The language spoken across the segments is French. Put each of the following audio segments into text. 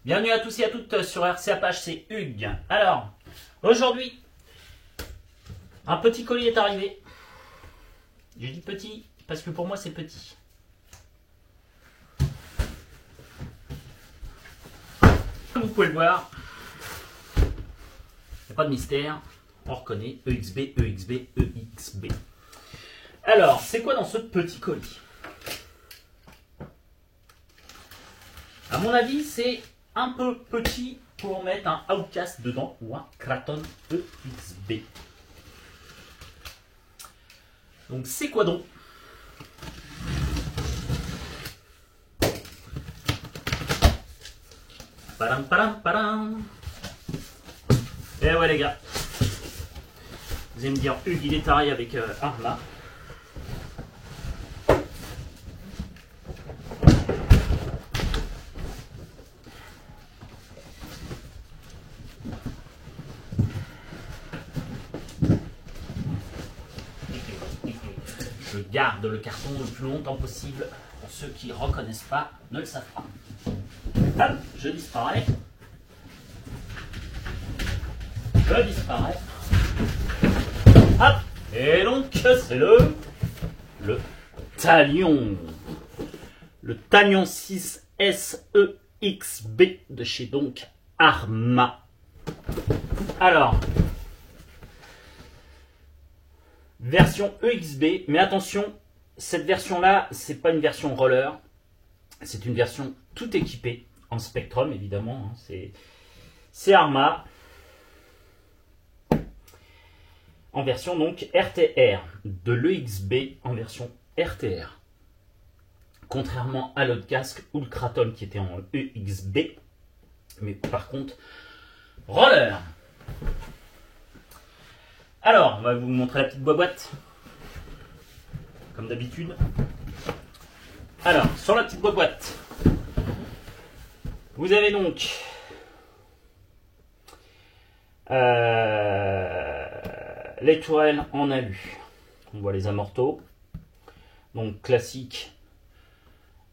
Bienvenue à tous et à toutes sur RC Apache, c'est Hugues. Alors, aujourd'hui, un petit colis est arrivé. J'ai dit petit parce que pour moi c'est petit. Comme vous pouvez le voir, il n'y a pas de mystère, on reconnaît EXB, EXB, EXB. Alors, c'est quoi dans ce petit colis? À mon avis, c'est un peu petit pour mettre un Outcast dedans ou un Kraton EXB. Donc c'est quoi donc? Padam padam padam. Et ouais les gars, vous allez me dire Hugues il est taré avec Arma. Je garde le carton le plus longtemps possible. Pour ceux qui ne reconnaissent pas, ne le savent pas. Hop, je disparais. Je disparais. Hop, et donc c'est le Talion. Le Talion 6 SEXB de chez donc Arma. Alors, version EXB, mais attention, cette version-là, c'est pas une version roller, c'est une version tout équipée, en Spectrum évidemment, hein, c'est Arma, en version donc RTR, de l'EXB en version RTR. Contrairement à l'autre casque ou le Kraton qui était en EXB, mais par contre, roller. Alors, on va vous montrer la petite boîte, comme d'habitude. Alors, sur la petite boîte, vous avez donc les tourelles en alu. On voit les amortos. Donc, classique,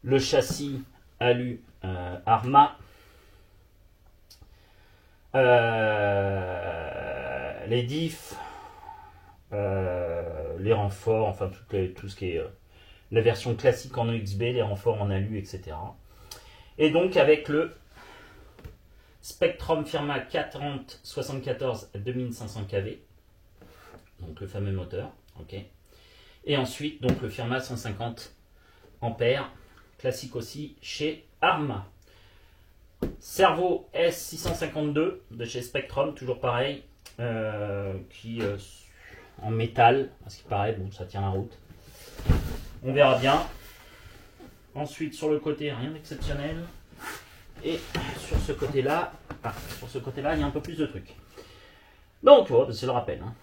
le châssis alu Arma. Les diffs. Les renforts, enfin tout ce qui est la version classique en EXB, les renforts en alu, etc. Et donc avec le Spectrum Firma 4074 2500 kV, donc le fameux moteur, ok. Et ensuite donc le Firma 150 ampères, classique aussi chez Arma. Servo S652 de chez Spectrum, toujours pareil, qui en métal, parce qu'il paraît, bon, ça tient la route. On verra bien. Ensuite, sur le côté, rien d'exceptionnel. Et sur ce côté-là, il y a un peu plus de trucs. Donc, oh, c'est le rappel. Hein.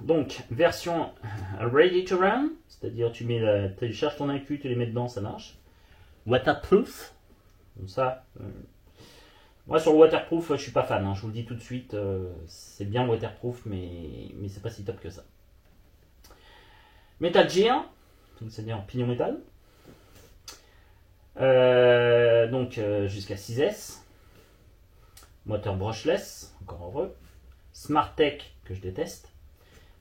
Donc, version ready to run, c'est-à-dire tu télécharges ton accu, tu les mets dedans, ça marche. Waterproof, comme ça. Moi sur le waterproof je suis pas fan, hein. Je vous le dis tout de suite, c'est bien waterproof mais c'est pas si top que ça. Metal Gear, c'est-à-dire pignon métal, donc jusqu'à 6S, moteur brushless, encore heureux, Smartech que je déteste.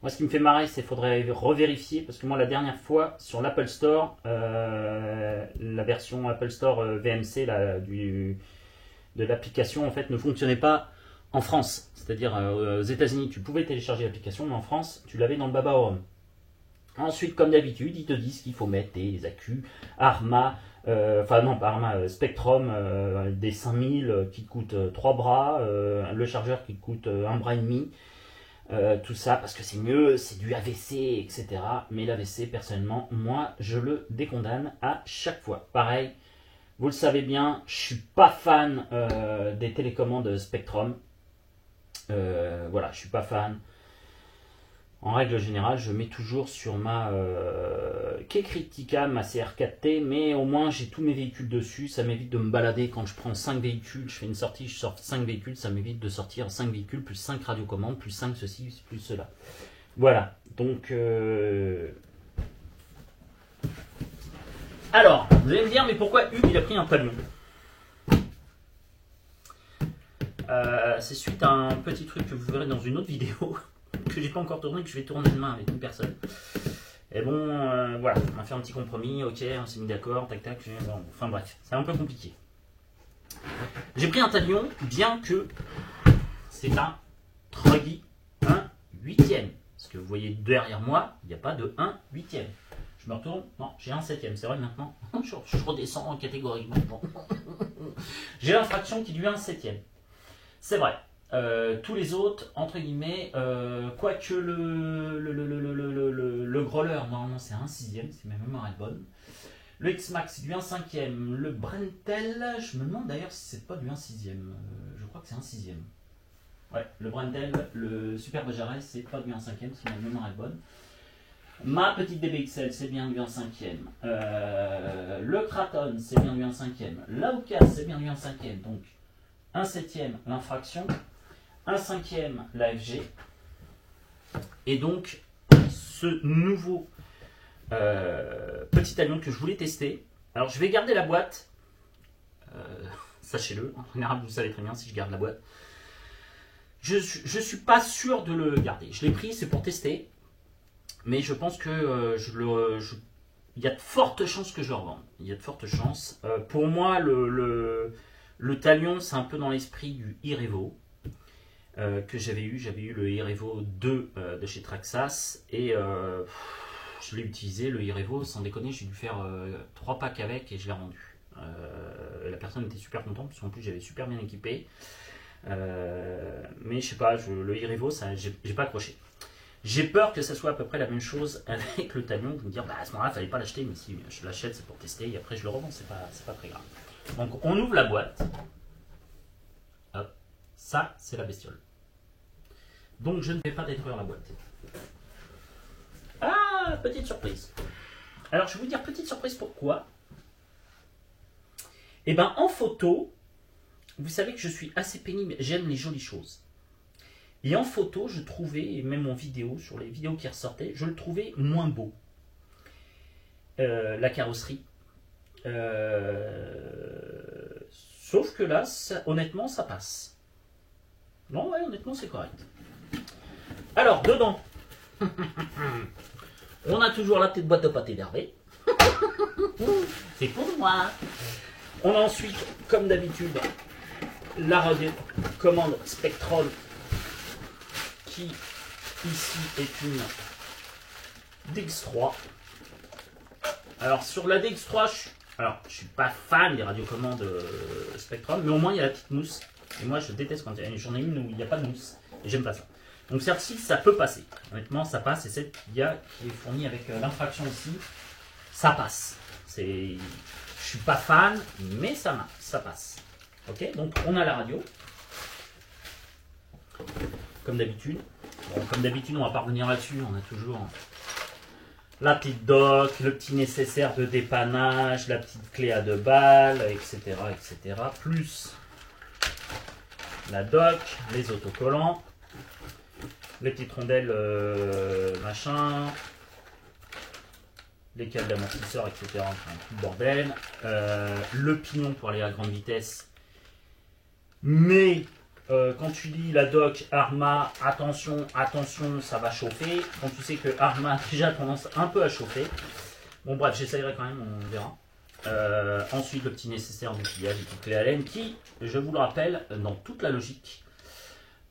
Moi ce qui me fait marrer c'est qu'il faudrait revérifier, parce que moi la dernière fois sur l'Apple Store, la version Apple Store VMC là, de l'application en fait ne fonctionnait pas en France. C'est-à-dire aux États-Unis tu pouvais télécharger l'application, mais en France tu l'avais dans le Baba Home. Ensuite, comme d'habitude, ils te disent qu'il faut mettre des accus Arma, enfin non pas Arma, Spectrum, des 5000 qui coûtent 3 bras, le chargeur qui coûte 1 bras et demi. Tout ça parce que c'est mieux, c'est du AVC, etc. Mais l'AVC, personnellement, moi je le décondamne à chaque fois. Pareil. Vous le savez bien, je suis pas fan des télécommandes Spectrum. Voilà, je suis pas fan. En règle générale, je mets toujours sur ma Critica, ma CR4T, mais au moins j'ai tous mes véhicules dessus. Ça m'évite de me balader quand je prends 5 véhicules, je fais une sortie, je sors 5 véhicules, ça m'évite de sortir 5 véhicules, plus 5 radiocommandes, plus 5 ceci, plus cela. Voilà, donc... Alors, vous allez me dire, mais pourquoi Hugues il a pris un talion? C'est suite à un petit truc que vous verrez dans une autre vidéo que j'ai pas encore tourné, que je vais tourner demain avec une personne. Et bon, voilà, on a fait un petit compromis, ok, on s'est mis d'accord, tac tac, bon, enfin bref, c'est un peu compliqué. J'ai pris un talion, bien que c'est un truggy 1/8. Parce que vous voyez derrière moi, il n'y a pas de 1/8. Je me retourne, non, j'ai un 7e, c'est vrai maintenant. Je redescends en catégorie. Bon. J'ai l'infraction qui lui a un 7e. C'est vrai. Tous les autres, entre guillemets, quoique le growler, normalement c'est un 6e, si ma mémoire est bonne. Le X-Max, c'est du 1 5e. Le Brentel, je me demande d'ailleurs si c'est pas du 1 6e. Je crois que c'est un 6e. Ouais, le Brentel, le Super Bajaret, c'est pas du 1 5e, si ma mémoire est bonne. Ma petite DBXL, c'est bien du 1 5e. Le Kraton, c'est bien du 1 5e. L'Aucas, c'est bien du 1 5e. Donc, 1 7e, l'infraction. 1 5e, l'AFG. Et donc, ce nouveau petit avion que je voulais tester. Alors, je vais garder la boîte. Sachez-le, en général, vous savez très bien si je garde la boîte. Je suis pas sûr de le garder. Je l'ai pris, c'est pour tester. Mais je pense que il y a de fortes chances que je le revende. Il y a de fortes chances. Pour moi, le talion, c'est un peu dans l'esprit du e-Revo que j'avais eu. J'avais eu le e-Revo 2 de chez Traxxas. Et je l'ai utilisé, le e-Revo, sans déconner. J'ai dû faire 3 packs avec et je l'ai rendu. La personne était super contente, parce qu'en plus, j'avais super bien équipé. Mais je sais pas, le e-Revo, j'ai pas accroché. J'ai peur que ça soit à peu près la même chose avec le talion. Vous me dire, bah à ce moment-là, il fallait pas l'acheter, mais si je l'achète, c'est pour tester et après je le revends, c'est pas très grave. Donc on ouvre la boîte. Hop, ça c'est la bestiole. Donc je ne vais pas détruire la boîte. Ah, petite surprise. Alors je vais vous dire petite surprise pourquoi. Eh ben en photo, vous savez que je suis assez pénible, j'aime les jolies choses. Et en photo, je trouvais, et même en vidéo, sur les vidéos qui ressortaient, je le trouvais moins beau. La carrosserie. Sauf que là, honnêtement, ça passe. Non, ouais, honnêtement, c'est correct. Alors, dedans, on a toujours la petite boîte de pâté d'Hervé. C'est pour moi. On a ensuite, comme d'habitude, la commande Spectrum, qui ici est une DX3. Alors sur la DX3, je suis pas fan des radiocommandes Spectrum, mais au moins il y a la petite mousse. Et moi je déteste quand j'en ai une où il n'y a pas de mousse. Et j'aime pas ça. Donc celle-ci, ça peut passer. Honnêtement, ça passe. Et celle qui est fournie avec l'infraction ici, ça passe. Je suis pas fan, mais ça passe. Ok, donc on a la radio. Comme d'habitude. Bon, comme d'habitude, on va pas revenir là-dessus. On a toujours la petite dock, le petit nécessaire de dépannage, la petite clé à 2 balles, etc., etc. Plus la dock, les autocollants, les petites rondelles machin, les câbles d'amortisseur, etc. Enfin, tout le bordel. Le pignon pour aller à grande vitesse. Mais quand tu lis la doc Arma, attention, attention, ça va chauffer. Quand tu sais que Arma a déjà tendance un peu à chauffer. Bon bref, j'essayerai quand même, on verra. Ensuite, le petit nécessaire d'outillage, les petites clés à laine qui, je vous le rappelle, dans toute la logique,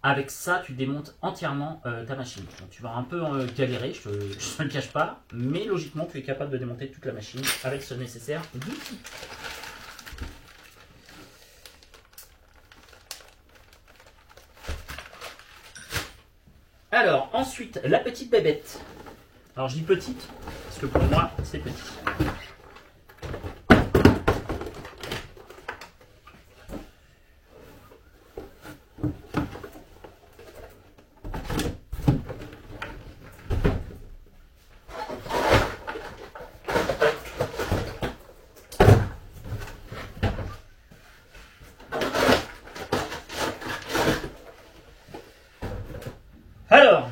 avec ça, tu démontes entièrement ta machine. Donc, tu vas un peu galérer, je ne le cache pas, mais logiquement, tu es capable de démonter toute la machine avec ce nécessaire d'outils. Alors, ensuite, la petite bébête. Alors, je dis petite, parce que pour moi, c'est petit. Alors,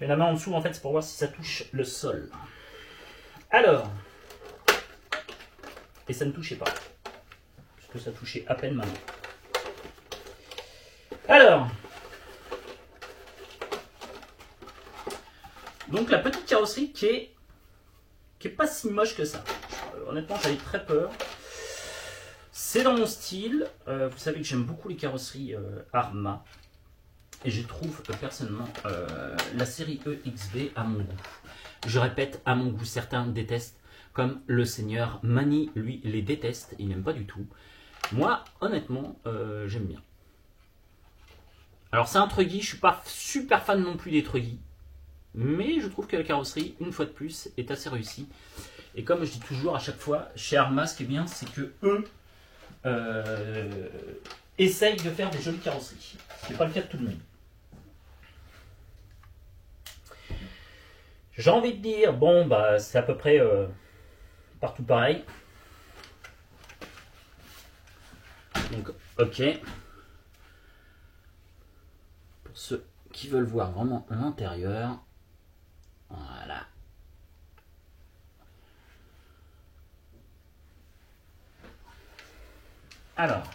mets la main en dessous, en fait, c'est pour voir si ça touche le sol. Alors, et ça ne touchait pas, parce que ça touchait à peine ma main. Alors, donc la petite carrosserie qui est pas si moche que ça. Honnêtement, j'avais très peur. C'est dans mon style. Vous savez que j'aime beaucoup les carrosseries Arma. Et je trouve personnellement la série EXB à mon goût. Je répète, à mon goût, certains détestent. Comme le seigneur Mani, lui, les déteste. Il n'aime pas du tout. Moi, honnêtement, j'aime bien. Alors c'est un Truggy. Je ne suis pas super fan non plus des Truggy. Mais je trouve que la carrosserie, une fois de plus, est assez réussie. Et comme je dis toujours à chaque fois, chez Arma, ce qui est bien, c'est que eux essayent de faire des jolies carrosseries. Ce n'est pas le cas de tout le monde. J'ai envie de dire, bon, bah, c'est à peu près partout pareil. Donc, ok. Pour ceux qui veulent voir vraiment l'intérieur, voilà. Alors,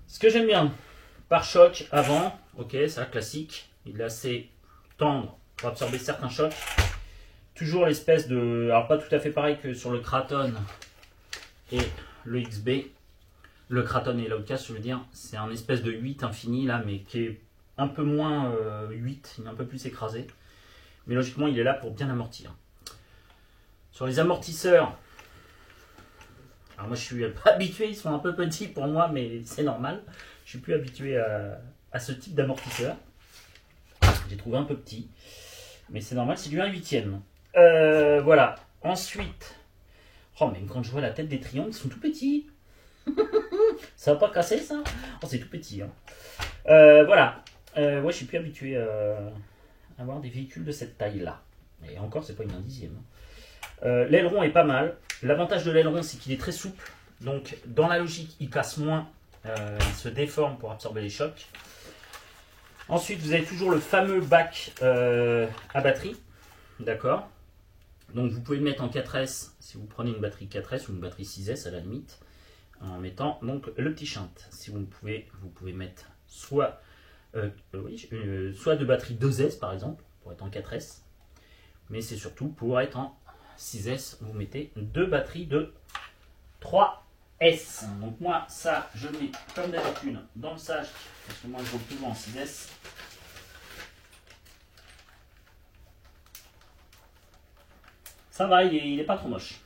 ce que j'aime bien, pare-choc avant, ok, ça classique, il est assez tendre pour absorber certains chocs. Toujours l'espèce de, alors pas tout à fait pareil que sur le Kraton et le XB. Le Kraton et l'Outcast, je veux dire, c'est un espèce de 8 infini là, mais qui est un peu moins 8, il est un peu plus écrasé. Mais logiquement, il est là pour bien amortir. Sur les amortisseurs, alors moi je suis pas habitué, ils sont un peu petits pour moi, mais c'est normal. Je suis plus habitué à ce type d'amortisseur. J'ai trouvé un peu petit, mais c'est normal, c'est du 1/8. Voilà. Ensuite, oh, même quand je vois la tête des triangles, ils sont tout petits. Ça va pas casser ça? Oh, c'est tout petit. Hein. Voilà. Ouais, je suis plus habitué à avoir des véhicules de cette taille-là. Et encore, c'est pas une 1/10. L'aileron est pas mal. L'avantage de l'aileron, c'est qu'il est très souple. Donc, dans la logique, il casse moins. Il se déforme pour absorber les chocs. Ensuite, vous avez toujours le fameux bac à batterie. D'accord. Donc, vous pouvez le mettre en 4S si vous prenez une batterie 4S ou une batterie 6S à la limite. En mettant donc le petit shunt. Si vous pouvez mettre soit de batterie 2S par exemple, pour être en 4S. Mais c'est surtout pour être en 6S, vous mettez deux batteries de 3S. Donc moi, ça, je mets comme d'habitude dans le sac, parce que moi je roule toujours en 6S. Ça va, il est pas trop moche.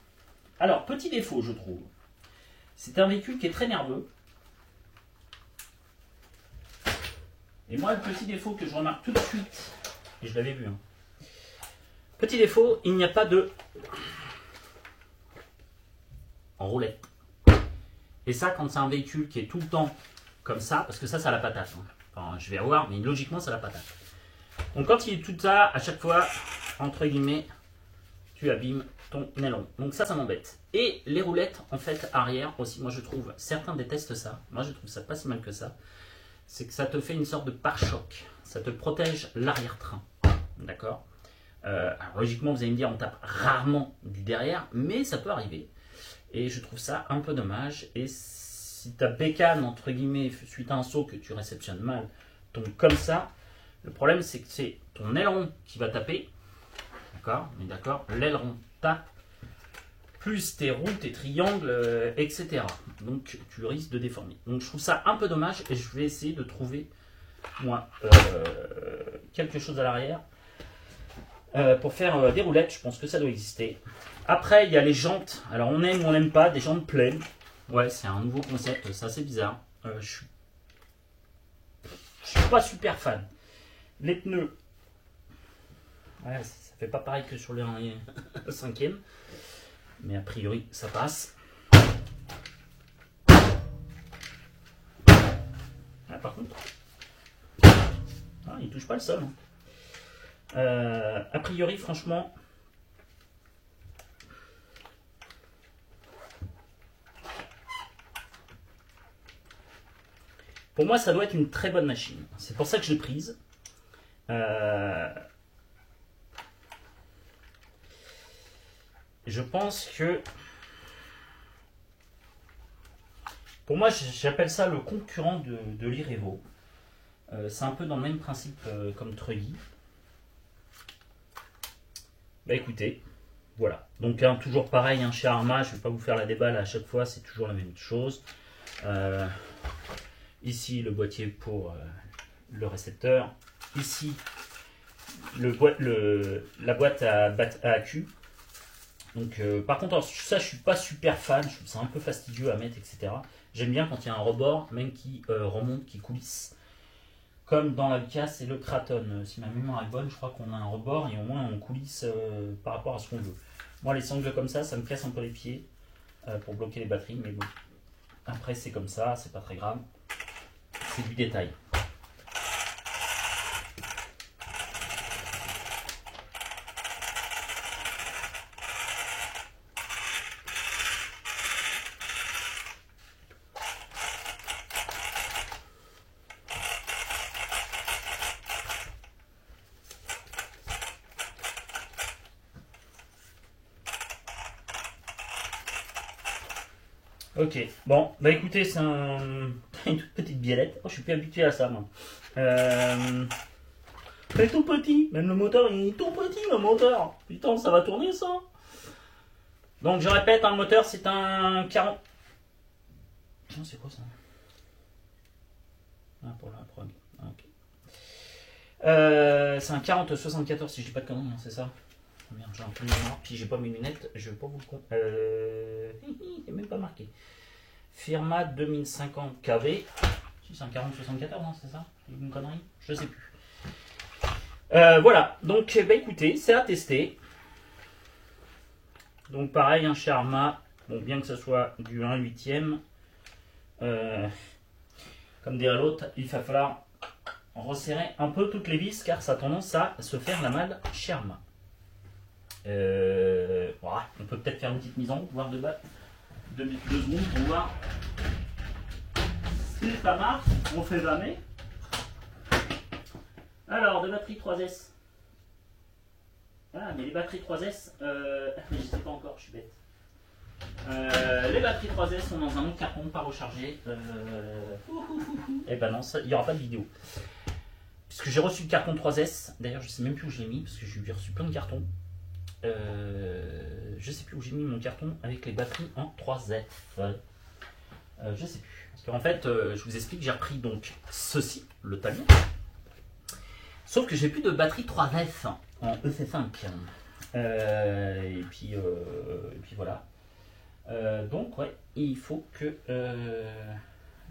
Alors, petit défaut, je trouve. C'est un véhicule qui est très nerveux. Et moi, le petit défaut que je remarque tout de suite, et je l'avais vu, hein. Petit défaut, il n'y a pas de en roulette. Et ça, quand c'est un véhicule qui est tout le temps comme ça, parce que ça a la patate. Hein. Enfin, je vais voir, mais logiquement, ça a la patate. Donc quand il est tout ça, à chaque fois, entre guillemets, tu abîmes ton aileron. Donc ça m'embête. Et les roulettes, en fait, arrière aussi, moi je trouve, certains détestent ça. Moi je trouve ça pas si mal que ça. C'est que ça te fait une sorte de pare-choc. Ça te protège l'arrière-train. D'accord. Alors, logiquement, vous allez me dire, on tape rarement du derrière, mais ça peut arriver. Et je trouve ça un peu dommage. Et si ta bécane, entre guillemets, suite à un saut que tu réceptionnes mal, tombe comme ça, le problème c'est que c'est ton aileron qui va taper. D'accord. On est d'accord. L'aileron tape, plus tes roues, tes triangles, etc. Donc tu risques de déformer. Donc je trouve ça un peu dommage et je vais essayer de trouver, moi, quelque chose à l'arrière. Pour faire des roulettes, je pense que ça doit exister. Après, il y a les jantes. Alors, on aime ou on n'aime pas, des jantes pleines. Ouais, c'est un nouveau concept, c'est assez bizarre. Je suis pas super fan. Les pneus, ouais, ça fait pas pareil que sur le 5e. Mais a priori, ça passe. Ah, par contre, il touche pas le sol. Hein. A priori, franchement, pour moi, ça doit être une très bonne machine. C'est pour ça que je l'ai prise. Je pense que... Pour moi, j'appelle ça le concurrent de l'Irevo. C'est un peu dans le même principe comme Treuilly. Bah écoutez, voilà. Donc toujours pareil, chez Arma, je ne vais pas vous faire la déballe à chaque fois, c'est toujours la même chose. Ici, le boîtier pour le récepteur. Ici, la boîte à accu. Donc, par contre, ça, je suis pas super fan. Je trouve ça un peu fastidieux à mettre, etc. J'aime bien quand il y a un rebord, même qui remonte, qui coulisse. Comme dans la Vicas et le Kraton. Si ma mémoire est bonne, je crois qu'on a un rebord et au moins on coulisse par rapport à ce qu'on veut. Moi, les sangles comme ça me casse un peu les pieds pour bloquer les batteries. Mais bon, après, c'est comme ça, c'est pas très grave. C'est du détail. Ok, bon, bah écoutez, c'est une toute petite biellette. Oh, je suis plus habitué à ça, moi. C'est tout petit, même le moteur, il est tout petit, le moteur. Putain, ça va tourner, ça. Donc, je répète, le moteur, c'est un 40... Tiens, c'est quoi ça? Ah, pour la prog. Ah, ok. C'est un 40-74, si je dis pas de conneries, c'est ça? Merde, j'ai un peu de mémoire, puis j'ai pas mes lunettes, je vais pas vous le compte. Il n'est même pas marqué. Firma 2050 kV. Si c'est un 4074, non, c'est ça? Une connerie? Je sais plus. Voilà, donc bah, écoutez, c'est à tester. Donc pareil, un chez Arma, bon, bien que ce soit du 1/8, comme dirait l'autre, il va falloir resserrer un peu toutes les vis car ça a tendance à se faire la malle chez Arma. Voilà, on peut peut-être faire une petite mise en route, voir deux secondes pour voir si ça marche, on fait jamais. Alors, de batterie 3S. Ah, mais les batteries 3S, mais je sais pas encore, je suis bête. Les batteries 3S sont dans un autre carton, pas rechargé. Eh ben non, il n'y aura pas de vidéo. Puisque j'ai reçu le carton 3S, d'ailleurs je sais même plus où je l'ai mis, parce que j'ai reçu plein de cartons. Je sais plus où j'ai mis mon carton avec les batteries en 3F. Je sais plus. Parce qu'en fait, je vous explique, j'ai repris donc ceci, le talion. Sauf que j'ai plus de batterie 3F en EC5. Et puis voilà. Donc ouais, il faut que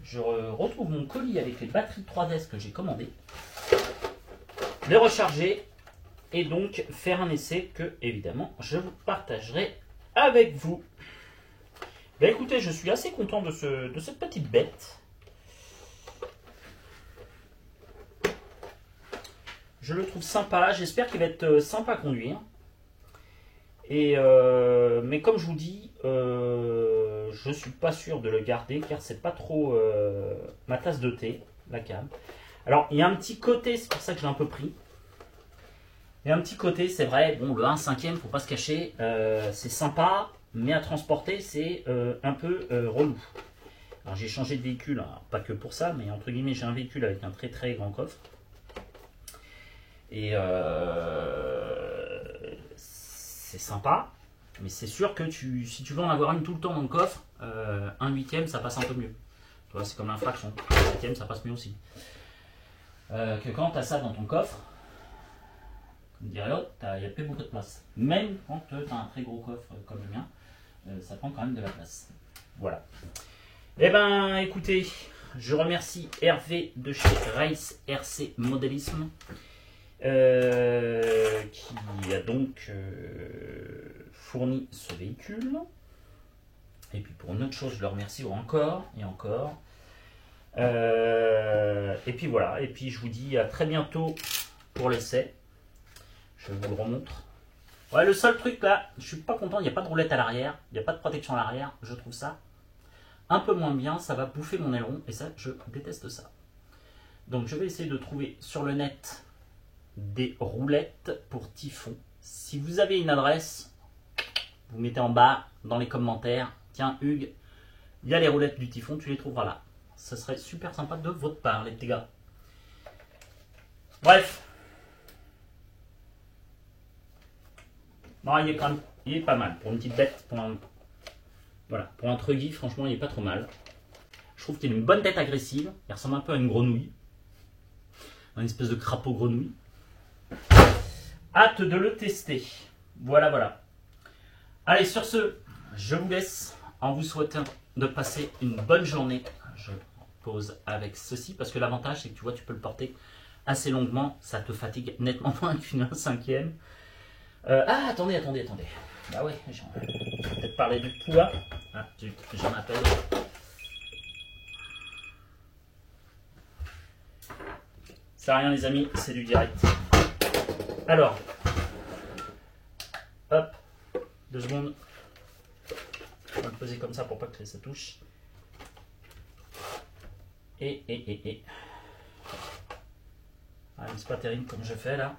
je retrouve mon colis avec les batteries 3S que j'ai commandées, les recharger et donc faire un essai que évidemment je vous partagerai avec vous. Ben écoutez, je suis assez content de cette petite bête. Je le trouve sympa, j'espère qu'il va être sympa à conduire. Et mais comme je vous dis, je suis pas sûr de le garder car c'est pas trop ma tasse de thé, la cam. Alors il y a un petit côté, c'est pour ça que j'ai un peu pris. Il y a un petit côté, c'est vrai, bon le 1/5, faut pas se cacher, c'est sympa, mais à transporter c'est un peu relou. Alors j'ai changé de véhicule, alors, pas que pour ça, mais entre guillemets j'ai un véhicule avec un très très grand coffre. Et c'est sympa, mais c'est sûr que si tu veux en avoir une tout le temps dans le coffre, 1/8 ça passe un peu mieux. Tu vois, c'est comme l'infraction, 1/8 ça passe mieux aussi. Que quand tu as ça dans ton coffre, comme dirait l'autre, il n'y a plus beaucoup de place. Même quand tu as un très gros coffre comme le mien, ça prend quand même de la place. Voilà. Eh ben écoutez, je remercie Hervé de chez Race RC Modélisme. Qui a donc fourni ce véhicule. Et puis pour une autre chose, je le remercie encore et encore. Et puis voilà, et puis je vous dis à très bientôt pour l'essai. Je vous le remontre. Ouais, le seul truc là, je suis pas content, il n'y a pas de roulette à l'arrière, il n'y a pas de protection à l'arrière. Je trouve ça un peu moins bien, ça va bouffer mon aileron et ça, je déteste ça. Donc je vais essayer de trouver sur le net des roulettes pour typhon. Si vous avez une adresse, vous mettez en bas dans les commentaires. Tiens Hugues, il y a les roulettes du typhon, tu les trouveras là. Ça serait super sympa de votre part les petits gars. Bref. Bon, il est quand même, il est pas mal pour une petite bête. Voilà, pour un truggy, franchement, il est pas trop mal. Je trouve qu'il a une bonne tête agressive. Il ressemble un peu à une grenouille. Une espèce de crapaud grenouille. Hâte de le tester. Voilà, voilà. Allez, sur ce, je vous laisse en vous souhaitant de passer une bonne journée. Je pose avec ceci parce que l'avantage, c'est que tu vois, tu peux le porter assez longuement. Ça te fatigue nettement moins qu'une 1/5. Attendez. Bah ouais, j'ai peut-être parlé du poids. Ah, j'en appelle. Ça sert à rien les amis, c'est du direct. Alors, hop, 2 secondes. On va le poser comme ça pour pas que ça touche. Et. Ah, c'est pas terrible comme je fais là.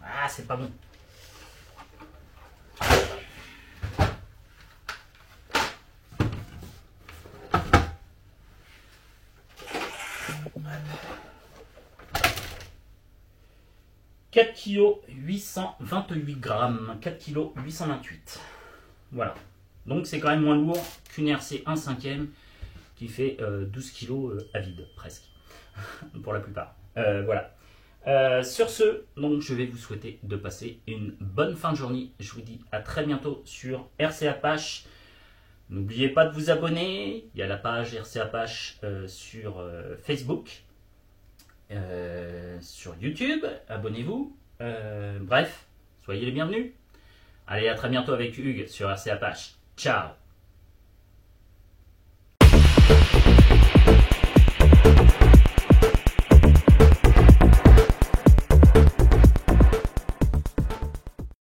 Ah, c'est pas bon. « 4 kg 828 grammes, 4 kg 828. Voilà. Donc c'est quand même moins lourd qu'une RC 1/5 qui fait 12 kg à vide, presque. Pour la plupart. Voilà. Sur ce, donc je vais vous souhaiter de passer une bonne fin de journée. Je vous dis à très bientôt sur RC Apache. N'oubliez pas de vous abonner. Il y a la page RC Apache sur Facebook. Sur YouTube, abonnez-vous. Bref, soyez les bienvenus. Allez, à très bientôt avec Hugues sur RC Apache. Ciao!